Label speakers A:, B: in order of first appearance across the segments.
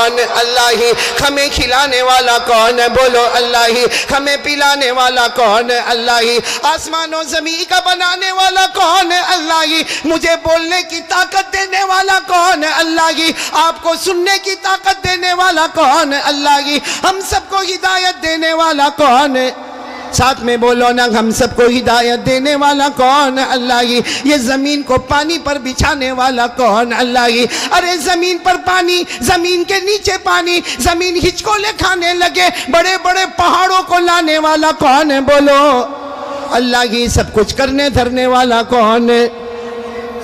A: کون؟ اللہ ہی۔ ہمیں کھلانے والا کون ہے؟ بولو اللہ ہی۔ ہمیں پلانے والا کون ہے؟ اللہ ہی۔ آسمان و زمین کا بنانے والا کون ہے؟ اللہ ہی۔ مجھے بولنے کی طاقت دینے والا کون ہے؟ اللہ ہی۔ آپ کو سننے کی طاقت دینے والا کون ہے؟ اللہ ہی۔ ہم سب کو ہدایت دینے والا کون ہے؟ ساتھ میں بولو نا، ہم سب کو ہدایت دینے والا کون؟ اللہ ہی۔ یہ زمین کو پانی پر بچھانے والا کون؟ اللہ ہی۔ ارے زمین پر پانی، زمین کے نیچے پانی، زمین ہچکولے کھانے لگے، بڑے بڑے پہاڑوں کو لانے والا کون ہے؟ بولو اللہ ہی۔ سب کچھ کرنے دھرنے والا کون ہے؟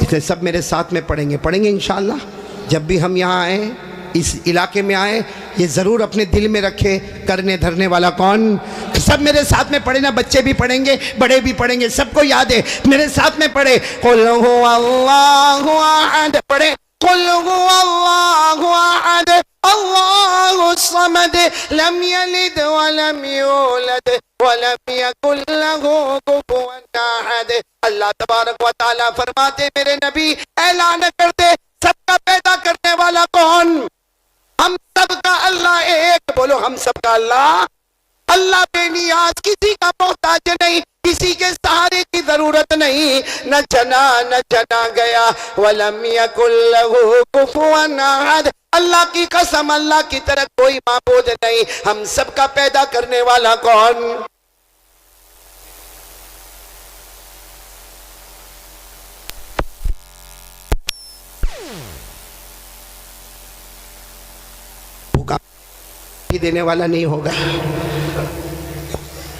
A: اسے سب میرے ساتھ میں پڑھیں گے انشاءاللہ۔ جب بھی ہم یہاں آئیں، اس علاقے میں آئیں، یہ ضرور اپنے دل میں رکھے، کرنے دھرنے والا کون؟ سب میرے ساتھ میں پڑھیں نا، بچے بھی پڑھیں گے، بڑے بھی پڑھیں گے، سب کو یاد ہے، میرے ساتھ میں پڑھے۔ قُلْ هُوَ اللَّهُ أَحَدٌ، پڑھیں قُلْ هُوَ اللَّهُ أَحَدٌ اللَّهُ الصَّمَدُ لَمْ يَلِدْ وَلَمْ يُولَدْ وَلَمْ يَكُنْ لَهُ كُفُوًا أَحَدٌ۔ اللہ تبارک و تعالیٰ فرماتے، میرے نبی اعلان کرتے، سب کا پیدا کرنے والا کون؟ ہم سب کا اللہ ایک، بولو ہم سب کا اللہ۔ اللہ بے نیاز، کسی کا محتاج نہیں، کسی کے سہارے کی ضرورت نہیں، نہ چنا گیا۔ وَلَمْ يَكُنْ لَهُ كُفُوًا أَحَدٌ، اللہ کی قسم، اللہ کی طرح کوئی معبود نہیں۔ ہم سب کا پیدا کرنے والا کون؟ دینے والا نہیں ہوگا،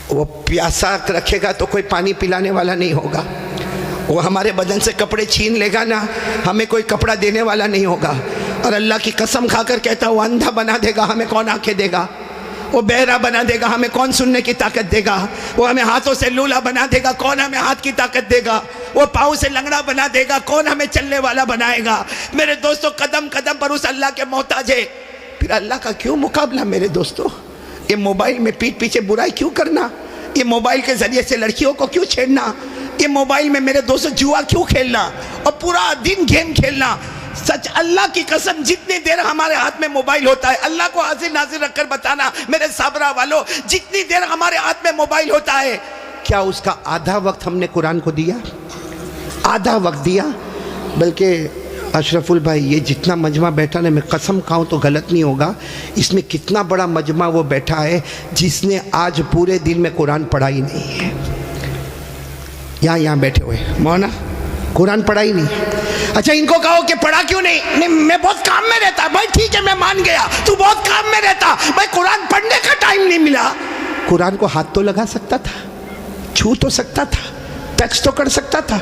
A: وہ پیاسا رکھے گا تو کوئی پانی پلانے والا نہیں ہوگا، وہ ہمارے بدن سے کپڑے چھین لے گا نا، ہمیں کوئی کپڑا دینے والا نہیں ہوگا۔ اور اللہ کی قسم کھا کر کہتا، وہ اندھا بنا دے گا، ہمیں کون آنکھیں دے گا؟ وہ بہرا بنا دے گا، ہمیں کون سننے کی طاقت دے گا؟ وہ ہمیں ہاتھوں سے لولا بنا دے گا، کون ہمیں ہاتھ کی طاقت دے گا؟ وہ پاؤں سے لنگڑا بنا دے گا، کون ہمیں چلنے والا بنائے گا؟ میرے دوستو، قدم قدم پر اس اللہ کے محتاج ہے۔ پھر اللہ کا کیوں مقابلہ میرے دوستو؟ یہ موبائل میں پیٹھ پیچھے برائی کیوں کرنا؟ یہ موبائل کے ذریعے سے لڑکیوں کو کیوں چھیڑنا؟ یہ موبائل میں میرے دوستو جوا کیوں کھیلنا اور پورا دن گیم کھیلنا؟ سچ اللہ کی قسم، جتنی دیر ہمارے ہاتھ میں موبائل ہوتا ہے، اللہ کو حاضر ناظر رکھ کر بتانا میرے صابرہ والوں، جتنی دیر ہمارے ہاتھ میں موبائل ہوتا ہے، کیا اس کا آدھا وقت ہم نے قرآن کو دیا؟ آدھا وقت دیا؟ بلکہ اشرف البھائی، یہ جتنا مجمع بیٹھا نا، میں قسم کھاؤں تو غلط نہیں ہوگا، اس میں کتنا بڑا مجمع وہ بیٹھا ہے جس نے آج پورے دن میں قرآن پڑھا ہی نہیں ہے۔ یہاں بیٹھے ہوئے مولانا قرآن پڑھا ہی نہیں۔ اچھا، ان کو کہو کہ پڑھا کیوں نہیں؟ میں بہت کام میں رہتا۔ بھائی ٹھیک ہے، میں مان گیا، تو بہت کام میں رہتا، بھائی قرآن پڑھنے کا ٹائم نہیں ملا۔ قرآن کو ہاتھ تو لگا سکتا تھا، چھو تو سکتا تھا، ٹچ تو کر سکتا تھا،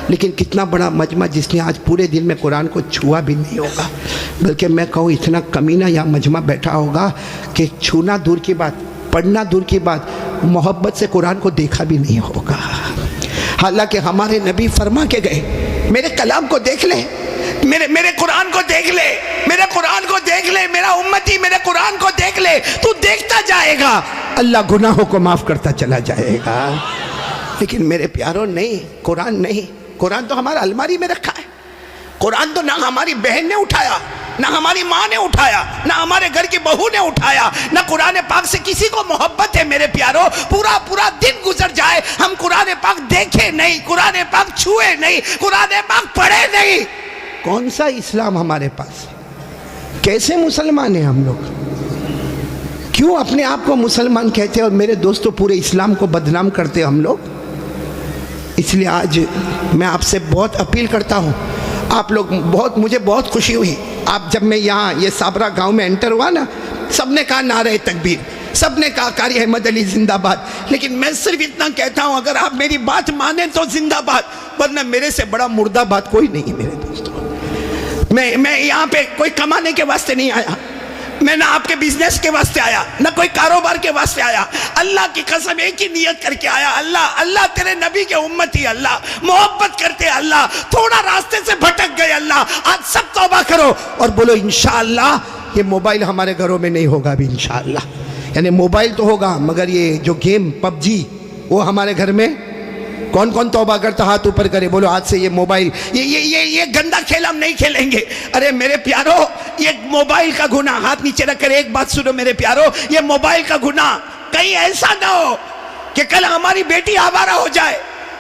A: لیکن کتنا بڑا مجمع جس نے آج پورے دن میں قرآن کو چھوا بھی نہیں ہوگا۔ بلکہ میں کہوں اتنا کمینہ یا مجمع بیٹھا ہوگا کہ چھونا دور کی بات، پڑھنا دور کی بات، محبت سے قرآن کو دیکھا بھی نہیں ہوگا۔ حالانکہ ہمارے نبی فرما کے گئے، میرے کلام کو دیکھ لے، میرے قرآن کو دیکھ لے، میرے قرآن کو دیکھ لے، میرا امتی میرے قرآن کو دیکھ لے، تو دیکھتا جائے گا، اللہ گناہوں کو معاف کرتا چلا جائے گا۔ لیکن میرے پیاروں، نہیں، قرآن نہیں۔ قرآن تو ہمارا الماری میں رکھا ہے۔ قرآن تو نہ ہماری بہن نے اٹھایا، نہ ہماری ماں نے اٹھایا، نہ ہمارے گھر کی بہو نے اٹھایا، نہ قرآن پاک سے کسی کو محبت ہے میرے پیاروں۔ پورا دن گزر جائے، ہم قرآن پاک دیکھے نہیں، قرآن پاک چھوئے نہیں، قرآن پاک پڑھے نہیں۔ کون سا اسلام ہمارے پاس؟ کیسے مسلمان ہیں ہم لوگ؟ کیوں اپنے آپ کو مسلمان کہتے ہیں اور میرے دوستوں پورے اسلام کو بدنام کرتے ہم لوگ؟ اس لیے آج میں آپ سے بہت اپیل کرتا ہوں، آپ لوگ مجھے بہت خوشی ہوئی، آپ جب میں یہاں یہ صابرہ گاؤں میں انٹر ہوا نا، سب نے کہا نعرہ تکبیر، سب نے کہا قاری احمد علی زندہ باد۔ لیکن میں صرف اتنا کہتا ہوں، اگر آپ میری بات مانیں تو زندہ باد، ورنہ میرے سے بڑا مردہ بات کوئی نہیں ہے میرے دوستوں۔ میں یہاں پہ کوئی کمانے کے واسطے نہیں آیا، میں نہ آپ کے بزنس کے واسطے آیا، نہ کوئی کاروبار کے واسطے آیا، اللہ کی قسم ایک ہی نیت کر کے آیا، اللہ تیرے نبی کے امتی، اللہ محبت کرتے، اللہ تھوڑا راستے سے بھٹک گئے، اللہ آج سب توبہ کرو اور بولو انشاءاللہ یہ موبائل ہمارے گھروں میں نہیں ہوگا ابھی انشاءاللہ۔ یعنی موبائل تو ہوگا مگر یہ جو گیم پب جی وہ ہمارے گھر میں کون کون توبہ کرتا ہاتھ اوپر کرے، بولو آج سے یہ موبائل یہ گندا کھیل ہم نہیں کھیلیں گے۔ ارے میرے پیارو، یہ موبائل کا گناہ، ہاتھ نیچے رکھ کر ایک بات سنو میرے پیارو، یہ موبائل کا گناہ کہیں ایسا نہ ہو کہ کل ہماری بیٹی آوارہ ہو جائے،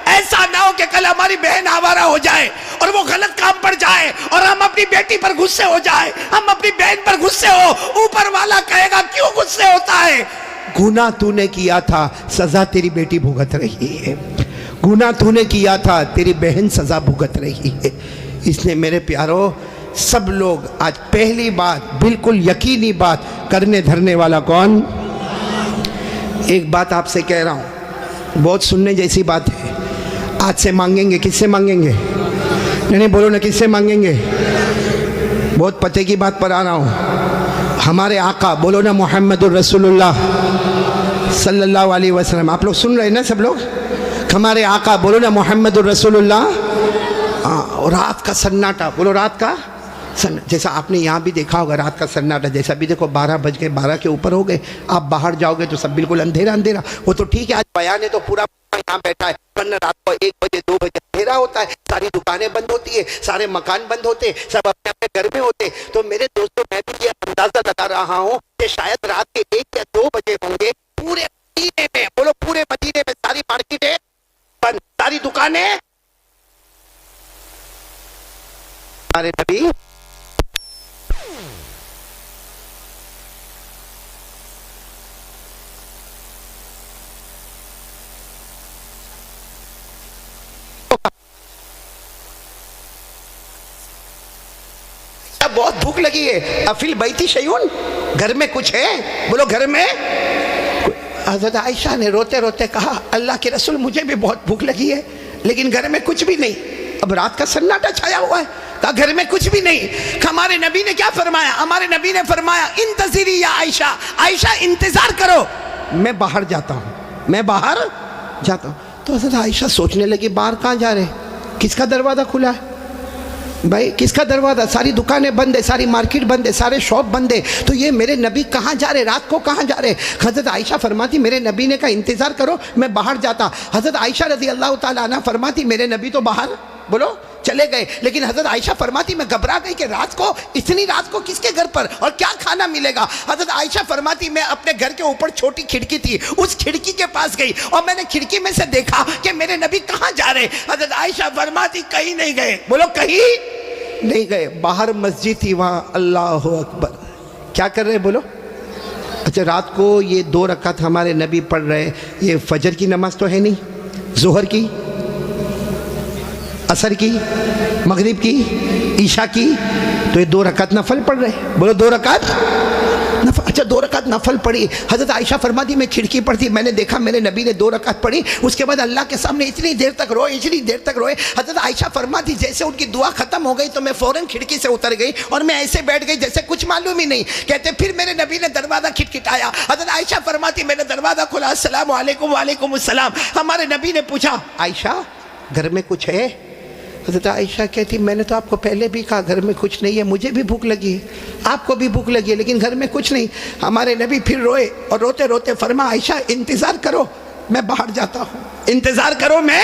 A: ایسا نہ ہو کہ کل ہماری بہن آوارہ ہو جائے اور وہ غلط کام پر جائے اور ہم اپنی بیٹی پر غصے ہو جائے، ہم اپنی بہن پر غصے ہو، اوپر والا کہے گا کیوں غصے ہوتا ہے؟ گناہ تو نے کیا تھا، سزا تیری بیٹی بھگت رہی ہے، گناہ تو نے کیا تھا، تیری بہن سزا بھگت رہی ہے۔ اس نے میرے پیارو سب لوگ آج پہلی بات، بالکل یقینی بات کرنے دھرنے والا کون؟ ایک بات آپ سے کہہ رہا ہوں، بہت سننے جیسی بات ہے، آج سے مانگیں گے، کس سے مانگیں گے؟ نہیں بولو نا، کس سے مانگیں گے؟ بہت پتے کی بات پر آ رہا ہوں، ہمارے آقا، بولو نا محمد الرسول اللہ صلی اللہ علیہ وسلم، آپ لوگ سن رہے ہیں نا سب لوگ؟ ہمارے آقا، بولو نا محمد الرسول اللہ۔ اور رات کا سناٹا، بولو رات کا جیسا آپ نے یہاں بھی دیکھا ہوگا، رات کا سناٹا جیسا بھی دیکھو، 12 بج گئے، 12 کے اوپر ہو گئے، آپ باہر جاؤ گے تو سب بالکل اندھیرا اندھیرا۔ وہ تو ٹھیک ہے آج بیان ہے تو پورا یہاں بیٹھا ہے، ورنہ رات کو 1 بجے 2 بجے اندھیرا ہوتا ہے، ساری دکانیں بند ہوتی ہے، سارے مکان بند ہوتے، سب اپنے اپنے گھر میں ہوتے۔ تو میرے دوستوں، میں بھی یہ اندازہ لگا رہا ہوں کہ شاید رات کے 1 یا 2 بجے ہوں گے، پورے مدینے میں، بولو پورے مدینے میں ساری مارکیٹیں بند، ساری دکانیں۔ ہمارے نبی بہت بھوک لگی ہے، افل بیتی شیون، گھر میں کچھ ہے؟ بولو گھر میں۔ حضرت عائشہ نے روتے روتے کہا اللہ کے رسول مجھے بھی بہت بھوک لگی ہے لیکن گھر میں کچھ بھی نہیں۔ اب رات کا سناٹا چھایا ہوا ہے، کہا گھر میں کچھ بھی نہیں۔ ہمارے نبی نے کیا فرمایا؟ ہمارے نبی نے فرمایا انتظری یا عائشہ، عائشہ انتظار کرو، میں باہر جاتا ہوں، میں باہر جاتا ہوں۔ تو حضرت عائشہ سوچنے لگی باہر کہاں جا رہے، کس کا دروازہ کھلا ہے بھائی، کس کا دروازہ؟ ساری دکانیں بند ہے، ساری مارکیٹ بند ہے، سارے شاپ بند ہے، تو یہ میرے نبی کہاں جا رہے، رات کو کہاں جا رہے؟ حضرت عائشہ فرماتی میرے نبی نے کہا انتظار کرو، میں باہر جاتا۔ حضرت عائشہ رضی اللہ تعالیٰ عنہ فرماتی میرے نبی تو باہر، بولو، چلے گئے، لیکن حضرت عائشہ فرماتی میں گھبرا گئی کہ رات کو، اتنی رات کو کس کے گھر پر اور کیا کھانا ملے گا؟ حضرت عائشہ فرماتی میں اپنے گھر کے اوپر چھوٹی کھڑکی تھی، اس کھڑکی کے پاس گئی اور میں نے کھڑکی میں سے دیکھا کہ میرے نبی کہاں جا رہے۔ حضرت عائشہ فرماتی کہیں نہیں گئے، بولو کہیں نہیں گئے، باہر مسجد تھی وہاں، اللہ اکبر، کیا کر رہے بولو؟ اچھا رات کو یہ 2 رکعت ہمارے نبی پڑھ رہے، یہ فجر کی نماز تو ہے نہیں، ظہر کی، عصر کی، مغرب کی، عشاء کی، تو یہ 2 رکعت نفل پڑھ رہے، بولو 2 رکعت نفل۔ اچھا 2 رکعت نفل پڑھی، حضرت عائشہ فرماتی میں کھڑکی پر تھی، میں نے دیکھا میرے نبی نے 2 رکعت پڑھی، اس کے بعد اللہ کے سامنے اتنی دیر تک روئے، اتنی دیر تک روئے۔ حضرت عائشہ فرماتی جیسے ان کی دعا ختم ہو گئی تو میں فوراً کھڑکی سے اتر گئی اور میں ایسے بیٹھ گئی جیسے کچھ معلوم ہی نہیں۔ کہتے پھر میرے نبی نے دروازہ کھٹکھٹایا، حضرت عائشہ فرماتی میں نے دروازہ کھولا، السلام علیکم، وعلیکم السلام۔ ہمارے نبی نے پوچھا عائشہ گھر میں کچھ ہے؟ حضرت عائشہ کہتی میں نے تو آپ کو پہلے بھی کہا گھر میں کچھ نہیں ہے، مجھے بھی بھوک لگی ہے، آپ کو بھی بھوک لگی ہے، لیکن گھر میں کچھ نہیں۔ ہمارے نبی پھر روئے اور روتے روتے فرمایا عائشہ انتظار کرو، میں باہر جاتا ہوں، انتظار کرو میں۔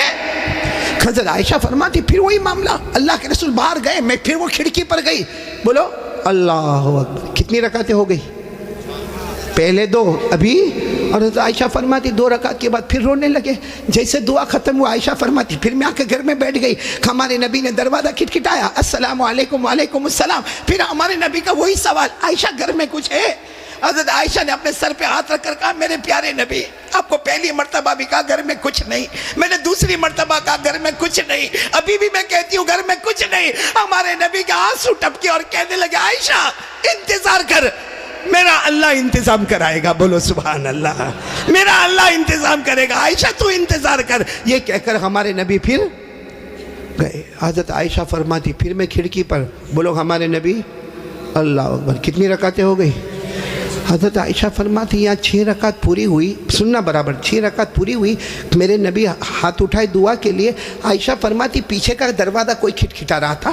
A: حضرت عائشہ فرماتی پھر وہی معاملہ، اللہ کے رسول باہر گئے، میں پھر وہ کھڑکی پر گئی، بولو اللہ اکبر۔ کتنی رکعتیں ہو گئی؟ پہلے 2 ابھی، اور حضرت عائشہ فرماتی 2 رکعت کے بعد پھر رونے لگے، جیسے دعا ختم ہوا عائشہ فرماتی پھر میں آ کے گھر میں بیٹھ گئی۔ ہمارے نبی نے دروازہ کھٹکھٹایا، السلام علیکم، وعلیکم السلام۔ پھر ہمارے نبی کا وہی سوال عائشہ گھر میں کچھ ہے؟ حضرت عائشہ نے اپنے سر پہ ہاتھ رکھ کر کہا میرے پیارے نبی، آپ کو پہلی مرتبہ بھی کہا گھر میں کچھ نہیں، میں نے دوسری مرتبہ کہا گھر میں کچھ نہیں، ابھی بھی میں کہتی ہوں گھر میں کچھ نہیں۔ ہمارے نبی کے آنسو ٹپکے اور کہنے لگے عائشہ انتظار کر، میرا اللہ انتظام کرائے گا، بولو سبحان اللہ، میرا اللہ انتظام کرے گا، عائشہ تو انتظار کر۔ یہ کہہ کر ہمارے نبی پھر گئے۔ حضرت عائشہ فرماتی پھر میں کھڑکی پر، بولو ہمارے نبی، اللہ اکبر۔ کتنی رکعتیں ہو گئی؟ حضرت عائشہ فرماتی یہاں 6 رکعت پوری ہوئی، سننا برابر، 6 رکعت پوری ہوئی، میرے نبی ہاتھ اٹھائے دعا کے لیے۔ عائشہ فرماتی پیچھے کا دروازہ کوئی کھٹکھٹا رہا تھا،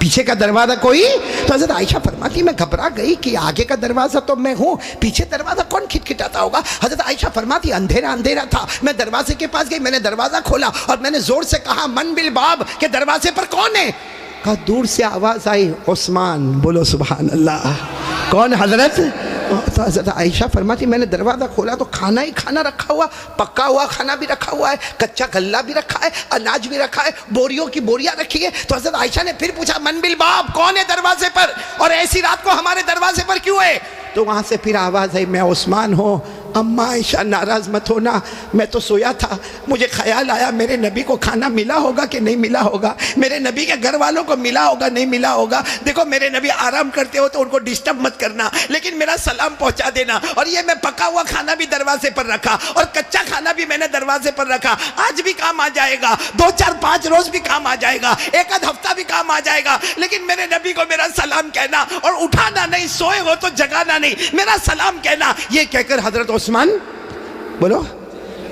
A: پیچھے کا دروازہ کوئی؟ تو حضرت عائشہ فرماتی میں گھبرا گئی کہ آگے کا دروازہ تو میں ہوں، پیچھے دروازہ کون کھٹکھٹاتا ہوگا؟ حضرت عائشہ فرماتی اندھیرا اندھیرا تھا، میں دروازے کے پاس گئی، میں نے دروازہ کھولا اور میں نے زور سے کہا من بالباب، کہ دروازے پر کون ہے؟ کہا دور سے آواز آئی عثمان، بولو سبحان اللہ۔ کون حضرت؟ تو حضرت عائشہ فرماتی میں نے دروازہ کھولا تو کھانا ہی کھانا رکھا ہوا، پکا ہوا کھانا بھی رکھا ہوا ہے، کچا غلہ بھی رکھا ہے، اناج بھی رکھا ہے، بوریوں کی بوریاں رکھی ہے۔ تو حضرت عائشہ نے پھر پوچھا من بالباب، کون ہے دروازے پر اور ایسی رات کو ہمارے دروازے پر کیوں ہے؟ تو وہاں سے پھر آواز آئی میں عثمان ہوں۔ اماں عائشہ ناراض مت ہونا، میں تو سویا تھا، مجھے خیال آیا میرے نبی کو کھانا ملا ہوگا کہ نہیں ملا ہوگا، میرے نبی کے گھر والوں کو ملا ہوگا نہیں ملا ہوگا، دیکھو میرے نبی آرام کرتے ہو تو ان کو ڈسٹرب مت کرنا، لیکن میرا سلام پہنچا دینا۔ اور یہ میں پکا ہوا کھانا بھی دروازے پر رکھا اور کچا کھانا بھی میں نے دروازے پر رکھا، آج بھی کام آ جائے گا، 2 4 5 روز بھی کام آ جائے گا، 1 آدھ ہفتہ بھی کام آ جائے گا، لیکن میرے نبی کو میرا سلام کہنا اور اٹھانا نہیں، سوئے ہو تو جگانا نہیں، میرا سلام کہنا۔ یہ کہہ کر حضرت عثمان بولو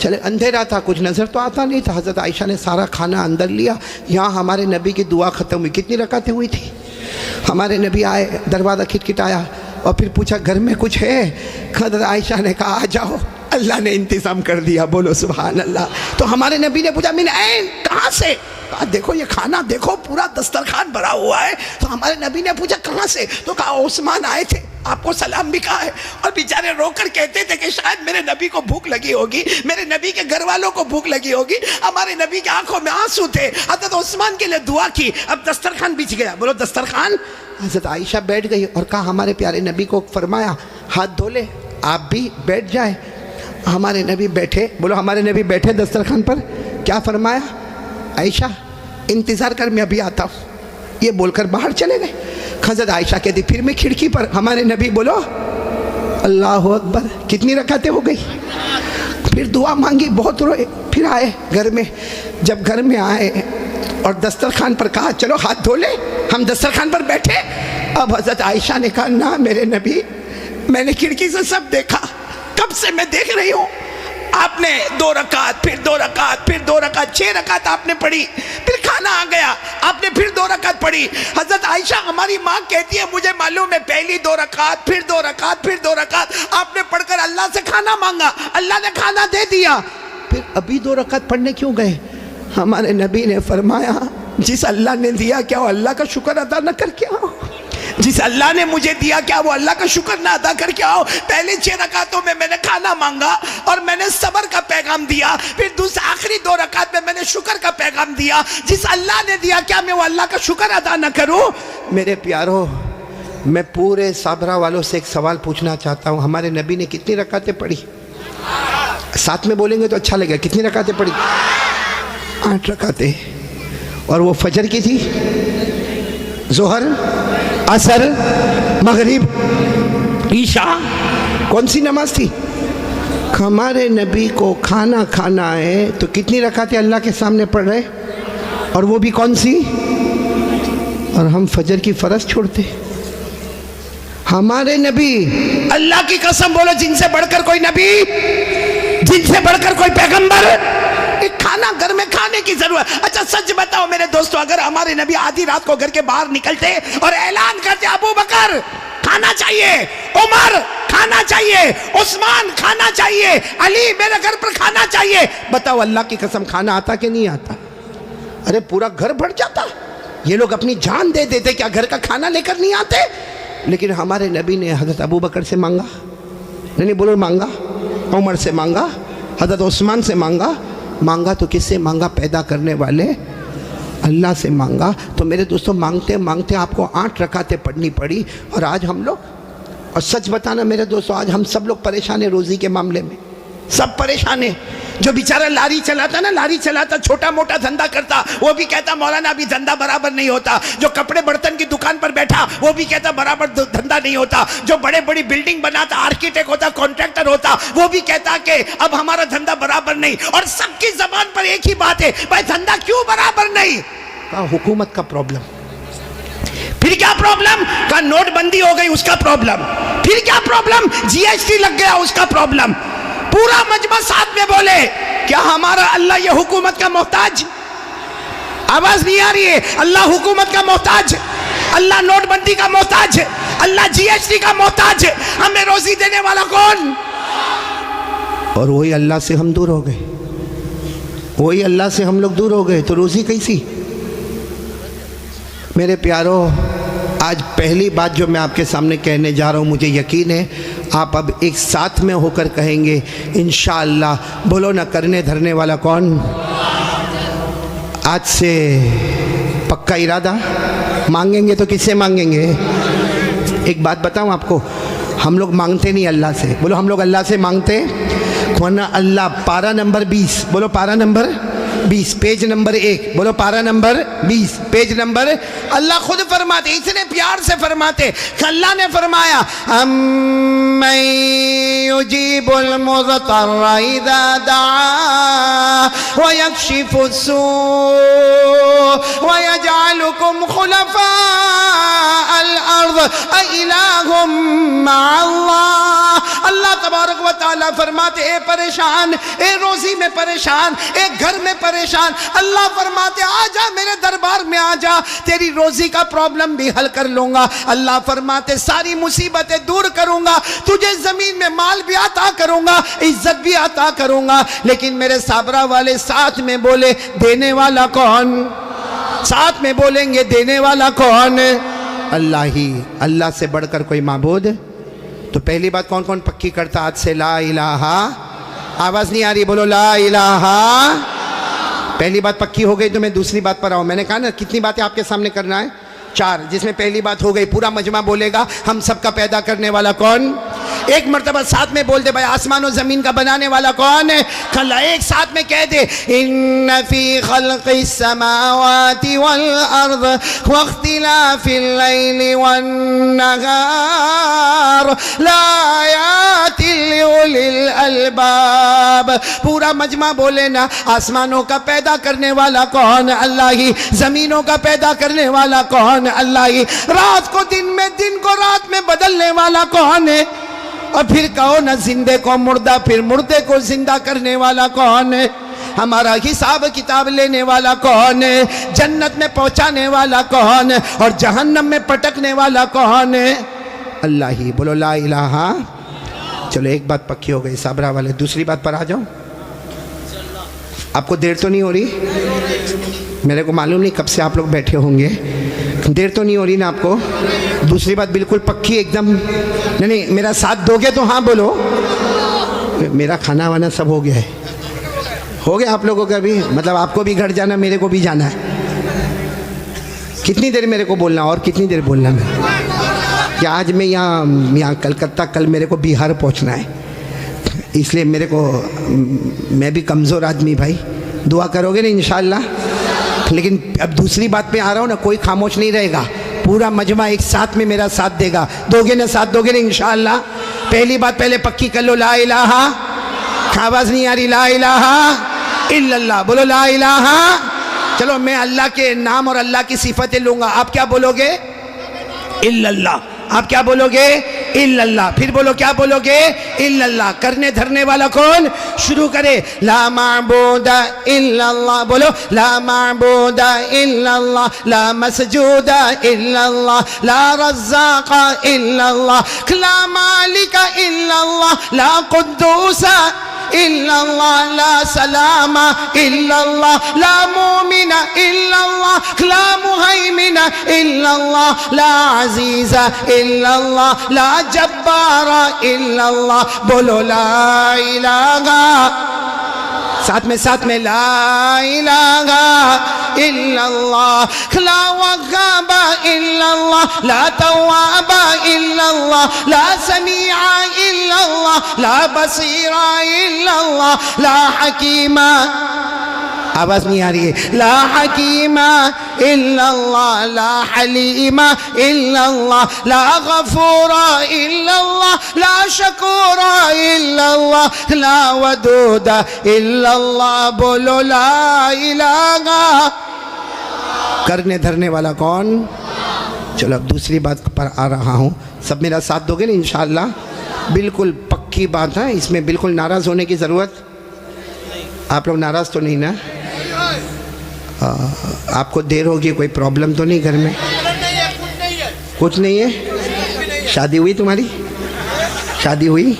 A: چلے، اندھیرا تھا کچھ نظر تو آتا نہیں تھا، حضرت عائشہ نے سارا کھانا اندر لیا، یہاں ہمارے نبی کی دعا ختم ہوئی۔ کتنی رکعتیں ہوئی تھی؟ ہمارے نبی آئے، دروازہ کھٹکھٹایا اور پھر پوچھا گھر میں کچھ ہے؟ حضرت عائشہ نے کہا آ جاؤ، اللہ نے انتظام کر دیا، بولو سبحان اللہ۔ تو ہمارے نبی نے پوچھا من این، کہاں سے؟ کہا دیکھو یہ کھانا دیکھو، پورا دسترخوان بھرا ہوا ہے۔ تو ہمارے نبی نے پوچھا کہاں سے؟ تو کہا عثمان آئے تھے، آپ کو سلام بھی کہا ہے، اور بیچارے رو کر کہتے تھے کہ شاید میرے نبی کو بھوک لگی ہوگی، میرے نبی کے گھر والوں کو بھوک لگی ہوگی۔ ہمارے نبی کی آنکھوں میں آنسو تھے، حضرت عثمان کے لیے دعا کی، اب دسترخوان بچ گیا، بولو دسترخوان۔ حضرت عائشہ بیٹھ گئی اور کہا ہمارے پیارے نبی کو فرمایا ہاتھ دھو لے، آپ بھی بیٹھ جائیں۔ ہمارے نبی بیٹھے، بولو ہمارے نبی بیٹھے دسترخوان پر، کیا فرمایا؟ عائشہ انتظار کر میں ابھی آتا ہوں، یہ بول کر باہر چلے گئے۔ حضرت عائشہ کہتی پھر میں کھڑکی پر، ہمارے نبی بولو اللہ اکبر، کتنی رکعتیں ہو گئی؟ پھر دعا مانگی، بہت روئے، پھر آئے گھر میں۔ جب گھر میں آئے اور دسترخوان پر کہا چلو ہاتھ دھو لے، ہم دسترخوان پر بیٹھے۔ اب حضرت عائشہ نے کہا نہ میرے نبی، میں نے کھڑکی سے سب دیکھا، کب سے میں دیکھ رہی ہوں، آپ نے 2 رکعت پھر 2 رکعت پھر 2 رکعت، 6 رکعت آپ نے پڑھی، پھر کھانا آ گیا، آپ نے پھر 2 رکعت پڑھی۔ حضرت عائشہ ہماری ماں کہتی ہے مجھے معلوم ہے پہلی 2 رکعت پھر 2 رکعت پھر 2 رکعت آپ نے پڑھ کر اللہ سے کھانا مانگا، اللہ نے کھانا دے دیا، پھر ابھی 2 رکعت پڑھنے کیوں گئے؟ ہمارے نبی نے فرمایا جس اللہ نے دیا کیا وہ اللہ کا شکر ادا نہ کر کے آؤ؟ جس اللہ نے مجھے دیا کیا وہ اللہ کا شکر نہ ادا کر کے آؤ؟ پہلے 6 رکعتوں میں میں نے کھانا مانگا اور میں نے صبر کا پیغام دیا، پھر آخری 2 رکعت میں نے شکر کا پیغام دیا۔ جس اللہ نے دیا کیا میں وہ اللہ کا شکر ادا نہ کروں؟ میرے پیارو، میں پورے صابرہ والوں سے ایک سوال پوچھنا چاہتا ہوں، ہمارے نبی نے کتنی رکعتیں پڑھی؟ ساتھ میں بولیں گے تو اچھا لگے، کتنی رکعتیں پڑھی؟ 8 رکعتیں، اور وہ فجر کی تھی، ظہر، عصر، مغرب، عشاء، کون سی نماز تھی؟ ہمارے نبی کو کھانا کھانا ہے تو کتنی رکعتیں اللہ کے سامنے پڑھ رہے، اور وہ بھی کون سی؟ اور ہم فجر کی فرض چھوڑتے۔ ہمارے نبی، اللہ کی قسم بولو جن سے بڑھ کر کوئی نبی، جن سے بڑھ کر کوئی پیغمبر، ایک کھانا گھر میں کھانے کی ضرورت۔ اچھا سچ بتاؤ میرے دوستو، اگر ہمارے نبی آدھی رات کو گھر کے باہر نکلتے اور اعلان کرتے ابو بکر کھانا چاہیے، عمر کھانا چاہیے، عثمان کھانا چاہیے، علی میرے گھر پر کھانا چاہیے، بتاؤ اللہ کی قسم کھانا آتا کہ نہیں آتا؟ ارے پورا گھر بھر جاتا۔ یہ لوگ اپنی جان دے دیتے کیا گھر کا کھانا لے کر نہیں آتے؟ لیکن ہمارے نبی نے حضرت ابو بکر سے مانگا، نہیں بولو مانگا، عمر سے مانگا، حضرت عثمان سے مانگا۔ مانگا تو کس سے مانگا؟ پیدا کرنے والے اللہ سے مانگا۔ تو میرے دوستوں مانگتے مانگتے آپ کو 8 رکعتیں پڑھنی پڑی، اور آج ہم لوگ، اور سچ بتانا میرے دوستوں آج ہم سب لوگ پریشان ہیں روزی کے معاملے میں، سب پریشان ہیں۔ جو بیچارہ لاری چلاتا نا، لاری چلاتا، چھوٹا موٹا دھندا کرتا، وہ بھی کہتا مولانا ابھی دھندا برابر نہیں ہوتا۔ جو کپڑے برتن کی دکان پر بیٹھا وہ بھی کہتا برابر دھندا نہیں ہوتا۔ جو بڑے بڑی بلڈنگ بناتا، آرکیٹیکٹ ہوتا، کانٹریکٹر ہوتا، وہ بھی کہتا کہ اب ہمارا دھندا برابر نہیں۔ اور سب کی زبان پر ایک ہی بات ہے، بھائی دھندا کیوں برابر نہیں؟ کہا حکومت کا پرابلم۔ پھر کیا پرابلم؟ کہا نوٹ بندی ہو گئی اس کا پرابلم۔ پھر کیا پرابلم؟ جی ایس ٹی لگ گیا اس کا پرابلم۔ پورا مجمع ساتھ میں بولے کیا ہمارا اللہ یہ حکومت کا محتاج؟ آواز نہیں آ رہی ہے، اللہ حکومت کا محتاج؟ اللہ نوٹ بندی کا محتاج ہے, اللہ جی ایس ٹی کا محتاج ہے, ہمیں روزی دینے والا کون؟ اور وہی اللہ سے ہم دور ہو گئے, وہی اللہ سے ہم لوگ دور ہو گئے, تو روزی کیسی؟ میرے پیارو, آج پہلی بات جو میں آپ کے سامنے کہنے جا رہا ہوں, مجھے یقین ہے آپ اب ایک ساتھ میں ہو کر کہیں گے انشاءاللہ. بولو نا, کرنے دھرنے والا کون؟ آج سے پکا ارادہ, مانگیں گے تو کس سے مانگیں گے؟ ایک بات بتاؤں آپ کو, ہم لوگ مانگتے نہیں اللہ سے. بولو ہم لوگ اللہ سے مانگتے, ورنہ اللہ پارہ نمبر 20, بولو پارہ نمبر 20 پیج نمبر 1, بولو پارہ نمبر 20 پیج نمبر, اللہ خود فرماتے, اتنے پیار سے فرماتے کہ اللہ نے فرمایا امن یجیب المضطر اذا دعا ویکشف السوء ویجعلکم خلفاء الارض االہ مع اللہ. اللہ تبارک و تعالیٰ فرماتے, اے پریشان, اے روزی میں پریشان, اے گھر میں پریشان, اللہ فرماتے آ جا میرے دربار میں آ جا, تیری روزی کا پرابلم بھی حل کر لوں گا. اللہ فرماتے ساری مصیبتیں دور کروں گا, تجھے زمین میں مال بھی عطا کروں گا, عزت بھی عطا کروں گا. لیکن میرے صابرہ والے ساتھ میں بولے دینے والا کون؟ ساتھ میں بولیں گے دینے والا کون؟ اللہ ہی. اللہ سے بڑھ کر کوئی معبود. تو پہلی بات کون کون پکی کرتا آج سے؟ لا الہ. آواز نہیں آ رہی, بولو لا الہ. پہلی بات پکی ہو گئی تو میں دوسری بات پر آؤں. میں نے کہا نا کتنی باتیں آپ کے سامنے کرنا ہے؟ 4, جس میں پہلی بات ہو گئی, پورا مجمع بولے گا ہم سب کا پیدا کرنے والا کون؟ ایک مرتبہ ساتھ میں بول دے بھائی آسمان و زمین کا بنانے والا کون ہے؟ کھلا ایک ساتھ میں کہہ دے ان فی خلق السماوات والارض واختلاف اللیل والنہار لآیات لأولی الالباب. پورا مجمع بولے نا آسمانوں کا پیدا کرنے والا کون؟ اللہ ہی. زمینوں کا پیدا کرنے والا کون؟ اللہ ہی. رات کو دن میں, دن کو رات میں بدلنے والا کون ہے؟ اور پھر کہو نا زندے کو مردہ, پھر مردے کو زندہ کرنے والا کون ہے؟ ہمارا حساب کتاب لینے والا کون ہے؟ جنت میں پہنچانے والا کون ہے؟ اور جہنم میں پٹکنے والا کون ہے؟ اللہ ہی. بولو لا الہ. چلو ایک بات پکی ہو گئی صابرہ والے, دوسری بات پر آ جاؤ. آپ کو دیر تو نہیں ہو رہی؟ میرے کو معلوم نہیں کب سے آپ لوگ بیٹھے ہوں گے, دیر تو نہیں ہو رہی نا آپ کو؟ دوسری بات بالکل پکی ایک دم. نہیں میرا ساتھ دو گے تو ہاں بولو. میرا کھانا وانا سب ہو گیا ہے, ہو گیا آپ لوگوں کا بھی, مطلب آپ کو بھی گھر جانا, میرے کو بھی جانا ہے. کتنی دیر میرے کو بولنا اور کتنی دیر بولنا میں؟ کہ آج میں یہاں کلکتہ, کل میرے کو بہار پہنچنا ہے, اس لیے میرے کو, میں بھی کمزور آدمی بھائی, دعا کرو گے نا انشاءاللہ. لیکن اب دوسری بات پہ آ رہا ہوں نا, کوئی خاموش نہیں رہے گا, پورا مجمع ایک ساتھ میں میرا ساتھ دے گا. دو گے نا ساتھ, دو گے نا انشاءاللہ. پہلی بات پہلے پکی کر لو, لا الہ. آواز نہیں آ رہی, لا الہ الا اللہ. بولو لا الہ. چلو میں اللہ کے نام اور اللہ کی صفتیں لوں گا, آپ کیا بولو گے؟ الا اللہ. آپ کیا بولو گے؟ الا اللہ. پھر بولو, کیا بولو گے؟ الا اللہ. کرنے دھرنے والا کون؟ شروع کرے. لا معبود الا اللہ. بولو لا معبود الا اللہ, لا مسجود الا اللہ, لا رزاق الا اللہ, لا مالک الا اللہ, لا قدوس الا اللہ, لا سلام الا اللہ, لا مومن الا اللہ, لا مہیمن الا اللہ, لا عزیز الا اللہ, لا جبار الا اللہ. بولو لا الہ. ساتھ میں لا الہ الا اللہ, لا وهاب الا اللہ, لا تواب الا اللہ, لا سمیع الا اللہ, لا بصیر الا اللہ, لا حکیم. آواز نہیں آ رہی ہے. لا حکیم الا اللہ, لا حلیم الا اللہ, لا غفور الا اللہ, لا شکور الا اللہ, لا ودود الا اللہ. بولو لا الہ. کرنے دھرنے والا کون؟ چلو اب دوسری بات پر آ رہا ہوں, سب میرا ساتھ دو گے نا انشاءاللہ؟ بالکل پکی بات ہے, اس میں بالکل ناراض ہونے کی ضرورت. آپ لوگ ناراض تو نہیں نا؟ آپ کو دیر ہوگی, کوئی پرابلم تو نہیں گھر میں؟ کچھ نہیں ہے؟ شادی ہوئی تمہاری؟ شادی ہوئی؟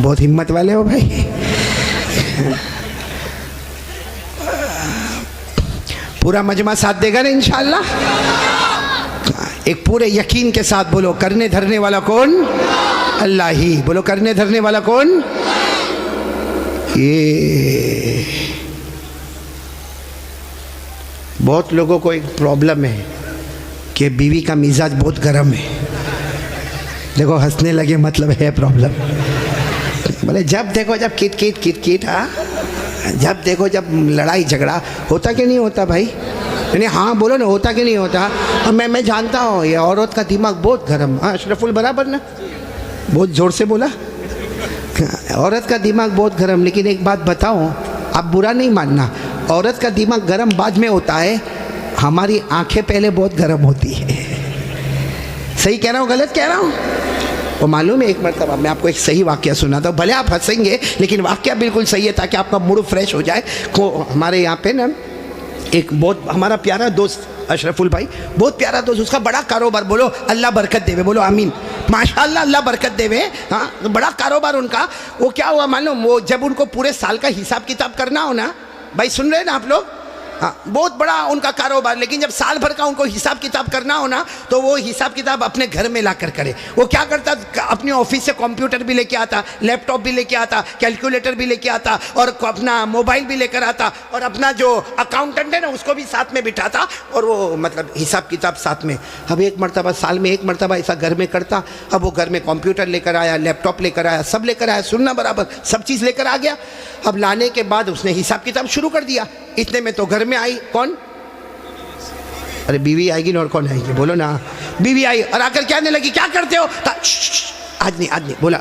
A: بہت ہمت والے ہو بھائی. پورا مجمع ساتھ دے گا نا انشاءاللہ؟ ایک پورے یقین کے ساتھ بولو کرنے دھرنے والا کون؟ اللہ ہی. بولو کرنے دھرنے والا کون؟ یہ بہت لوگوں کو ایک پرابلم ہے کہ بیوی کا مزاج بہت گرم ہے. دیکھو ہنسنے لگے مطلب ہے پرابلم. بولے جب دیکھو جب کیٹ کیٹ کیٹ کیٹ. ہاں جب دیکھو جب لڑائی جھگڑا ہوتا کہ نہیں ہوتا بھائی؟ یعنی ہاں بولو نا, ہوتا کہ نہیں ہوتا؟ میں جانتا ہوں یہ عورت کا دماغ بہت گرم. ہاں اشرف البرابر نا, بہت زور سے بولا. عورت کا دماغ بہت گرم. لیکن ایک بات بتاؤں, آپ برا نہیں ماننا, عورت کا دماغ گرم بعد میں ہوتا ہے, ہماری آنکھیں پہلے بہت گرم ہوتی ہے. صحیح کہہ رہا ہوں غلط کہہ رہا ہوں؟ وہ معلوم ہے, ایک مرتبہ میں آپ کو ایک صحیح واقعہ سناتا ہوں. بھلے آپ ہنسیں گے لیکن واقعہ بالکل صحیح ہے تاکہ آپ کا موڈ فریش ہو جائے. ہمارے یہاں پہ نا ایک بہت ہمارا پیارا دوست اشرف البھائی, بہت پیارا دوست, اس کا بڑا کاروبار. بولو اللہ برکت دے, بولو آمین. ماشاءاللہ اللہ برکت دے. ہاں بڑا کاروبار ان کا. وہ کیا ہوا معلوم, وہ جب ان کو پورے سال کا حساب کتاب کرنا ہو نا, بھائی سن رہے ہیں نا آپ لوگ, ہاں بہت بڑا ان کا کاروبار, لیکن جب سال بھر کا ان کو حساب کتاب کرنا ہو نا تو وہ حساب کتاب اپنے گھر میں لا کر کرے. وہ کیا کرتا, اپنے آفس سے کمپیوٹر بھی لے کے آتا, لیپ ٹاپ بھی لے کے آتا, کیلکولیٹر بھی لے کے آتا, اور اپنا موبائل بھی لے کر آتا, اور اپنا جو اکاؤنٹنٹ ہے نا اس کو بھی ساتھ میں بٹھاتا, اور وہ مطلب حساب کتاب ساتھ میں. اب ایک مرتبہ سال میں ایک مرتبہ ایسا گھر میں کرتا. اب وہ گھر میں کمپیوٹر لے کر آیا, لیپ ٹاپ لے کر آیا, سب لے کر آیا, سننا برابر, سب چیز لے کر آ گیا. اب لانے کے بعد اس نے حساب کتاب شروع کر دیا. اتنے میں تو گھر میں آئی کون؟ ارے بیوی آئے گی نا, اور کون آئے گی؟ بولو نا. بیوی آئی اور آ کر کہنے لگی کیا کرتے ہو؟ آج نہیں بولا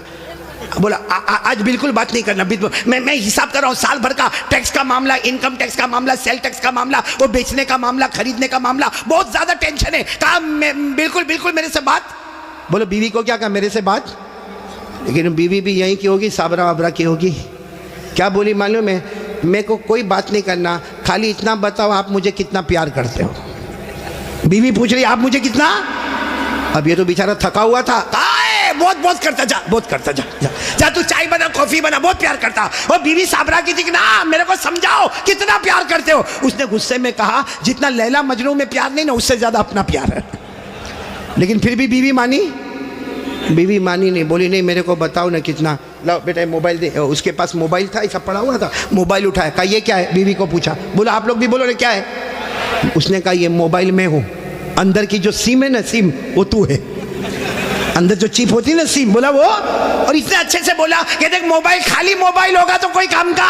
A: آج بالکل بات نہیں کرنا. میں حساب کر رہا ہوں سال بھر کا ٹیکس کا معاملہ, انکم ٹیکس کا معاملہ, سیل ٹیکس کا معاملہ, وہ بیچنے کا معاملہ, خریدنے کا معاملہ, بہت زیادہ ٹینشن ہے. کہا بالکل میرے سے بات. بولو بیوی کو کیا کہا؟ میرے سے بات. لیکن بیوی بھی یہیں کی ہوگی, صابرہ وابرہ کی ہوگی. کیا بولی معلوم ہے؟ میں کو کوئی بات نہیں کرنا, خالی اتنا بتاؤ آپ مجھے کتنا پیار کرتے ہو. بیوی پوچھ رہی آپ مجھے کتنا. اب یہ تو بیچارہ تھکا ہوا تھا. بہت کرتا, جا بہت کرتا, جا تو چائے بنا, کافی بنا, بہت پیار کرتا. اور بیوی صابرہ کی تھی کہ نا میرے کو سمجھاؤ کتنا پیار کرتے ہو. اس نے غصے میں کہا جتنا لیلا مجنو میں پیار نہیں نا, اس سے زیادہ اپنا پیار ہے. لیکن پھر بھی بیوی مانی نہیں. بولی نہیں میرے کو بتاؤ نا کتنا. لاؤ بیٹا موبائل دے. اس کے پاس موبائل تھا, ایسا پڑا ہوا تھا, موبائل اٹھایا, کہا یہ کیا ہے؟ بیوی کو پوچھا. بولا آپ لوگ بھی بولو نا کیا ہے. اس نے کہا یہ موبائل میں ہوں, اندر کی جو سیم ہے نا, سیم وہ تو ہے, اندر جو چپ ہوتی ہے نا سیم. بولا وہ, اور اتنے اچھے سے بولا کہ دیکھ موبائل خالی موبائل ہوگا تو کوئی کام کا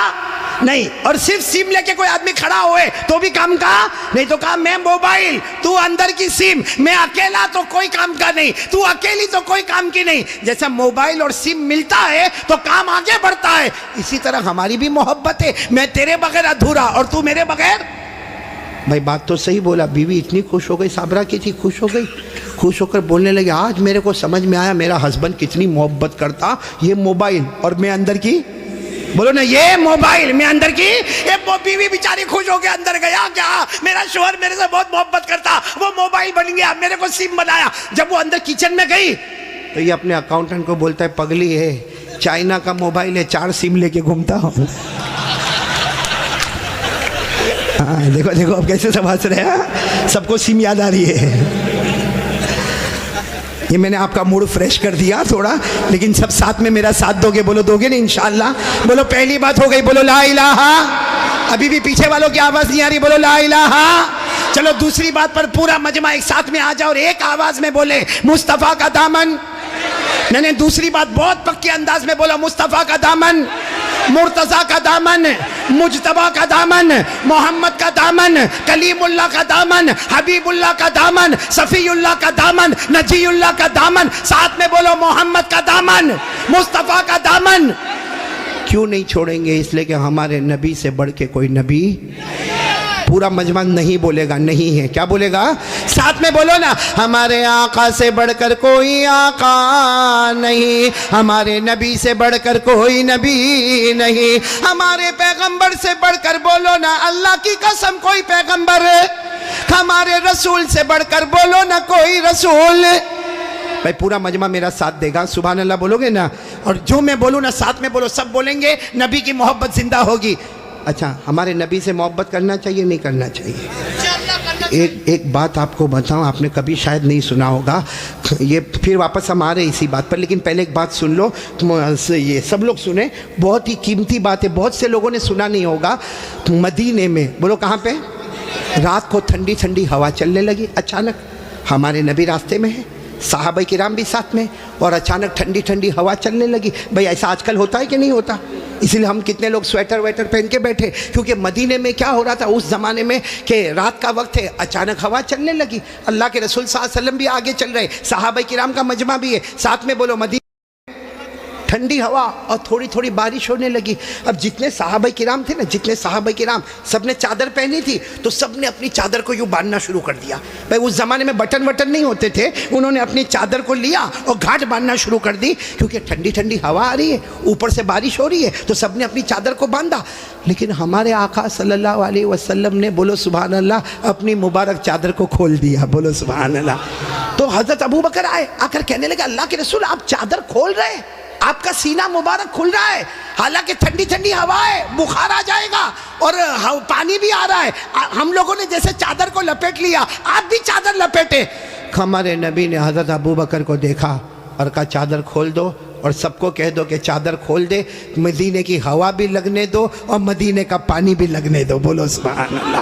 A: نہیں, اور صرف سیم لے کے کوئی آدمی کھڑا ہوئے تو بھی کام کا نہیں. تو کہا میں موبائل, تو اندر کی سیم, میں اکیلا تو کوئی کام کا نہیں, تو اکیلی تو کوئی کام کی نہیں. جیسا موبائل اور سیم ملتا ہے تو کام آگے بڑھتا ہے, اسی طرح ہماری بھی محبت ہے. میں تیرے بغیر ادھورا اور تو میرے بغیر. بھائی بات تو صحیح بولا. بیوی اتنی خوش ہو گئی, صابرہ کی تھی, خوش ہو گئی, خوش ہو کر بولنے لگے آج میرے کو سمجھ میں آیا میرا ہسبینڈ کتنی محبت کرتا. یہ موبائل اور میں اندر کی, بولو نا یہ موبائل میں اندر کی. یہ بیوی بیچاری خوش ہو کے اندر گیا, کیا میرا شوہر میرے سے بہت محبت کرتا, وہ موبائل بن گیا, میرے کو سیم بنایا. جب وہ اندر کچن میں گئی تو یہ اپنے اکاؤنٹنٹ کو بولتا ہے پگلی ہے, چائنا کا موبائل ہے, 4 سیم لے کے گھومتا ہوں. ہاں دیکھو اب کیسے سب ہنس رہے ہیں, سب کو سیم یاد آ رہی ہے. یہ میں نے آپ کا موڈ فریش کر دیا تھوڑا, لیکن سب ساتھ میں میرا ساتھ دو گے. بولو دو گے نا انشاءاللہ. بولو پہلی بات ہو گئی, بولو لا الہ. ابھی بھی پیچھے والوں کی آواز نہیں آ رہی, بولو لا الہ. چلو دوسری بات پر پورا مجمع ایک ساتھ میں آ جاؤ اور ایک آواز میں بولے مصطفیٰ کا دامن. نہیں دوسری بات بہت پکے انداز میں بولا, مصطفیٰ کا دامن, مرتضیٰ کا دامن, مجتبیٰ کا دامن, محمد کا دامن, کلیم اللہ کا دامن, حبیب اللہ کا دامن, صفی اللہ کا دامن, نجی اللہ کا دامن. ساتھ میں بولو محمد کا دامن, مصطفیٰ کا دامن. کیوں نہیں چھوڑیں گے؟ اس لیے کہ ہمارے نبی سے بڑھ کے کوئی نبی. پورا مجمع نہیں بولے گا، نہیں ہے، کیا بولے گا؟ ساتھ میں بولو نا، ہمارے آقا سے بڑھ کر کوئی آقا نہیں، ہمارے نبی سے بڑھ کر کوئی نبی نہیں، ہمارے پیغمبر سے بڑھ کر بولو نا اللہ کی قسم کوئی پیغمبر، ہمارے رسول سے بڑھ کر بولو نا کوئی رسول۔ بھائی پورا مجمع میرا ساتھ دے گا، سبحان اللہ بولو گے نا؟ اور جو میں بولوں نا ساتھ میں بولو، سب بولیں گے، نبی کی محبت زندہ ہوگی۔ اچھا، ہمارے نبی سے محبت کرنا چاہیے نہیں کرنا چاہیے؟ ایک بات آپ کو بتاؤں، آپ نے کبھی شاید نہیں سنا ہوگا، یہ پھر واپس ہم آ رہے اسی بات پر، لیکن پہلے ایک بات سن لو، یہ سب لوگ سنیں، بہت ہی قیمتی بات ہے، بہت سے لوگوں نے سنا نہیں ہوگا۔ مدینے میں، بولو کہاں پہ؟ رات کو ٹھنڈی ٹھنڈی ہوا چلنے لگی، اچانک ہمارے نبی راستے میں ہیں، صحابہ کرام بھی ساتھ میں، اور اچانک ٹھنڈی ٹھنڈی ہوا چلنے لگی۔ بھئی ایسا آج کل ہوتا ہے کہ نہیں ہوتا؟ اس لیے ہم کتنے لوگ سویٹر ویٹر پہن کے بیٹھے، کیونکہ مدینے میں کیا ہو رہا تھا اس زمانے میں کہ رات کا وقت ہے، اچانک ہوا چلنے لگی، اللہ کے رسول صلی اللہ علیہ وسلم بھی آگے چل رہے، صحابہ کرام کا مجمع بھی ہے، ساتھ میں بولو مدینے ٹھنڈی ہوا اور تھوڑی تھوڑی بارش ہونے لگی۔ اب جتنے صحابہ کرام تھے نا، جتنے صحابہ کرام سب نے چادر پہنی تھی، تو سب نے اپنی چادر کو یوں باندھنا شروع کر دیا۔ بھائی اس زمانے میں بٹن وٹن نہیں ہوتے تھے، انہوں نے اپنی چادر کو لیا اور گھاٹ باندھنا شروع کر دی، کیونکہ ٹھنڈی ٹھنڈی ہوا آ رہی ہے، اوپر سے بارش ہو رہی ہے، تو سب نے اپنی چادر کو باندھا۔ لیکن ہمارے آقا صلی اللہ علیہ وسلم نے، بولو سبحان اللہ، اپنی مبارک چادر کو کھول دیا، بولو سبحان اللہ۔ تو حضرت ابو بکر آئے، آ کر کہنے لگے اللہ کے رسول آپ چادر کھول رہے ہیں، آپ کا سینہ مبارک کھل رہا ہے، حالانکہ ٹھنڈی ٹھنڈی ہوا ہے، بخار آ جائے گا اور پانی بھی آ رہا ہے، ہم لوگوں نے جیسے چادر کو لپیٹ لیا، آپ بھی چادر لپیٹے۔ ہمارے نبی نے حضرت ابو بکر کو دیکھا اور کہا چادر کھول دو، اور سب کو کہہ دو کہ چادر کھول دے، مدینے کی ہوا بھی لگنے دو اور مدینے کا پانی بھی لگنے دو، بولو سبحان اللہ۔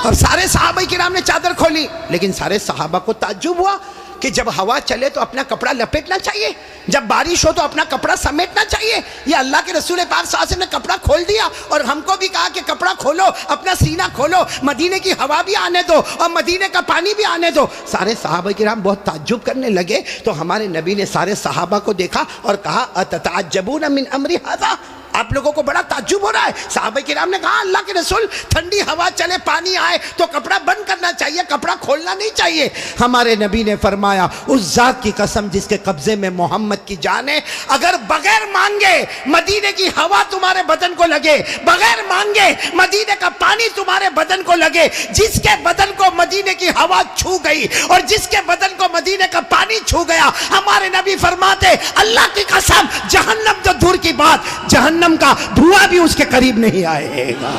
A: اور سارے صحابہ کرام نے چادر کھولی، لیکن سارے صحابہ کو تعجب ہوا کہ جب ہوا چلے تو اپنا کپڑا لپیٹنا چاہیے، جب بارش ہو تو اپنا کپڑا سمیٹنا چاہیے، یہ اللہ کے رسول پاک صلی اللہ علیہ وسلم نے کپڑا کھول دیا اور ہم کو بھی کہا کہ کپڑا کھولو، اپنا سینہ کھولو، مدینے کی ہوا بھی آنے دو اور مدینے کا پانی بھی آنے دو۔ سارے صحابہ کرام بہت تعجب کرنے لگے، تو ہمارے نبی نے سارے صحابہ کو دیکھا اور کہا اتتعجبون من امر ھذا، آپ لوگوں کو بڑا تعجب ہو رہا ہے؟ صحابہ کرام نے کہا اللہ کے رسول ٹھنڈی ہوا چلے، پانی آئے تو کپڑا بند کرنا چاہیے، کپڑا کھولنا نہیں چاہیے۔ ہمارے نبی نے فرمایا اس ذات کی قسم جس کے قبضے میں محمد کی جان ہے، اگر بغیر مانگے مدینے کی ہوا تمہارے بدن کو لگے، بغیر مانگے مدینے کا پانی تمہارے بدن کو لگے، جس کے بدن کو مدینے کی ہوا چھو گئی اور جس کے بدن کو مدینے کا پانی چھو گیا، ہمارے نبی فرماتے اللہ کی قسم جہنم تو دور کی بات، جہنم کا دھواں بھی اس کے قریب نہیں آئے گا۔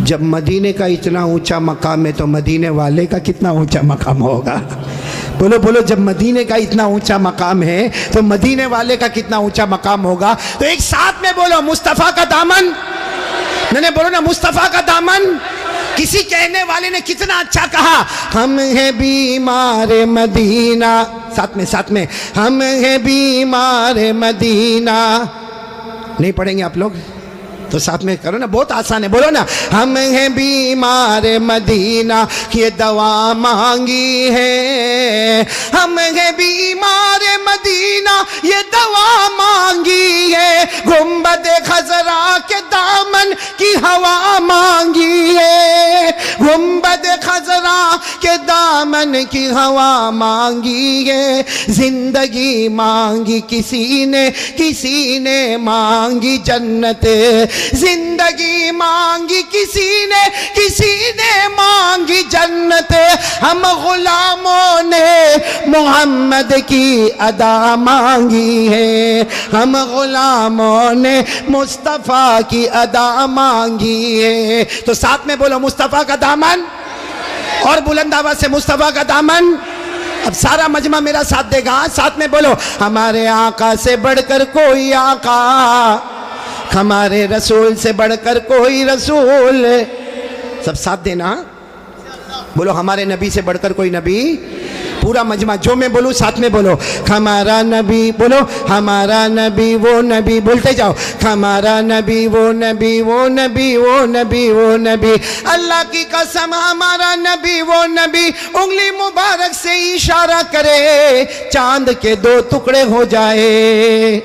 A: جب مدینے کا اتنا اونچا مقام ہے تو مدینے والے کا کتنا اونچا مقام ہوگا؟ بولو بولو، جب مدینے کا اتنا اونچا مقام ہے تو مدینے والے کا کتنا اونچا مقام ہوگا؟ تو ایک ساتھ میں بولو مصطفیٰ کا دامن، نہیں بولو نا مصطفیٰ کا دامن۔ کسی کہنے والے نے کتنا اچھا کہا، ہم ہیں بیمار مدینہ، ساتھ میں ہم ہیں بیمار مدینہ، نہیں پڑھیں گے آپ لوگ تو ساتھ میں کرو نا، بہت آسان ہے، بولو نا ہم ہیں بیمار مدینہ یہ دوا مانگی ہے، ہم ہیں بیمار مدینہ یہ دوا مانگی ہے، گنبد خضرا کے دامن کی ہوا مانگی ہے، گنبد خضرا کے دامن کی ہوا مانگی ہے، زندگی مانگی کسی نے مانگی جنت، زندگی مانگی کسی نے مانگی جنت، ہم غلاموں نے محمد کی ادا مانگی ہے، ہم غلاموں نے مصطفیٰ کی ادا مانگی ہے۔ تو ساتھ میں بولو مصطفیٰ کا دامن، اور بلند آواز سے مصطفیٰ کا دامن۔ اب سارا مجمع میرا ساتھ دے گا، ساتھ میں بولو ہمارے آقا سے بڑھ کر کوئی آقا، ہمارے رسول سے بڑھ کر کوئی رسول، سب ساتھ دینا، بولو ہمارے نبی سے بڑھ کر کوئی نبی۔ پورا مجمع جو میں بولوں ساتھ میں بولو ہمارا نبی، بولو ہمارا نبی وہ نبی، بولتے جاؤ ہمارا نبی وہ نبی وہ نبی وہ نبی وہ نبی، اللہ کی قسم ہمارا نبی وہ نبی، انگلی مبارک سے اشارہ کرے چاند کے 2 ٹکڑے ہو جائے۔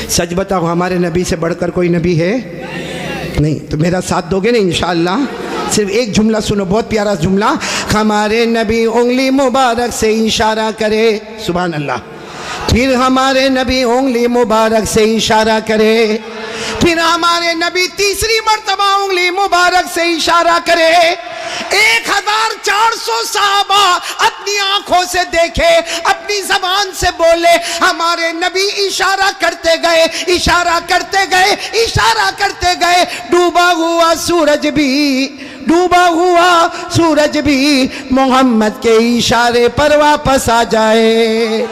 A: سچ بتاؤ ہمارے نبی سے بڑھ کر کوئی نبی ہے؟ نہیں تو میرا ساتھ دو گے نا انشاءاللہ؟ صرف ایک جملہ سنو، بہت پیارا جملہ. ہمارے نبی انگلی مبارک سے اشارہ کرے، سبحان اللہ. پھر ہمارے نبی انگلی مبارک سے اشارہ کرے، پھر ہمارے نبی تیسری مرتبہ انگلی مبارک سے اشارہ کرے. 1400 صحابہ اپنی آنکھوں سے دیکھے، اپنی زبان سے بولے، ہمارے نبی اشارہ کرتے گئے، اشارہ کرتے گئے، اشارہ کرتے گئے. ڈوبا ہوا سورج بھی، ڈوبا ہوا سورج بھی محمد کے اشارے پر واپس آ جائے.